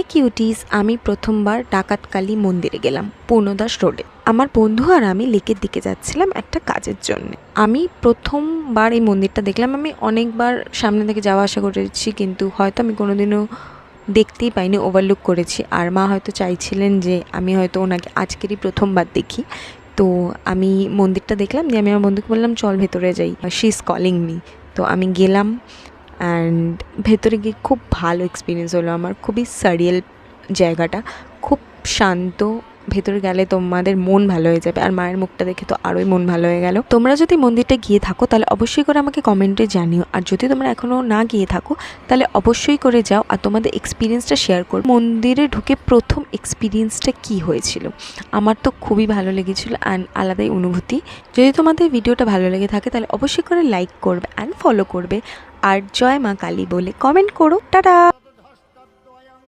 High cuties, আমি প্রথমবার ডাকাতকালী মন্দিরে গেলাম পূর্ণদাস রোডে। আমার বন্ধু আর আমি লেকের দিকে যাচ্ছিলাম একটা কাজের জন্য। আমি প্রথমবার এই মন্দিরটা দেখলাম। আমি অনেকবার সামনে থেকে যাওয়া আসা করেছি, কিন্তু হয়তো আমি কোনোদিনও দেখতেই পাইনি, ওভারলুক করেছি। আর মা হয়তো চাইছিলেন যে আমি হয়তো ওনাকে আজকেরই প্রথমবার দেখি। তো আমি মন্দিরটা দেখলাম, দিয়ে আমি আমার বন্ধুকে বললাম চল ভেতরে যাই, শি ইজ কলিং মি। তো আমি গেলাম অ্যান্ড ভেতরে গিয়ে খুব ভালো এক্সপিরিয়েন্স হলো আমার। খুবই সারিয়াল জায়গাটা, খুব শান্ত। ভেতরে গেলে তোমাদের মন ভালো হয়ে যাবে, আর মায়ের মুখটা দেখে তো আরোই মন ভালো হয়ে গেল। তোমরা যদি মন্দিরটা গিয়ে থাকো তাহলে অবশ্যই করে আমাকে কমেন্টে জানিও, আর যদি তোমরা এখনও না গিয়ে থাকো তাহলে অবশ্যই করে যাও আর তোমাদের এক্সপিরিয়েন্সটা শেয়ার করো। মন্দিরে ঢুকে প্রথম এক্সপিরিয়েন্সটা কি হয়েছিল, আমার তো খুবই ভালো লেগেছিলো অ্যান্ড আলাদাই অনুভূতি। যদি তোমাদের ভিডিওটা ভালো লেগে থাকে তাহলে অবশ্যই করে লাইক করবে অ্যান্ড ফলো করবে, আর জয় মা কালী বলে কমেন্ট করো। টাটা।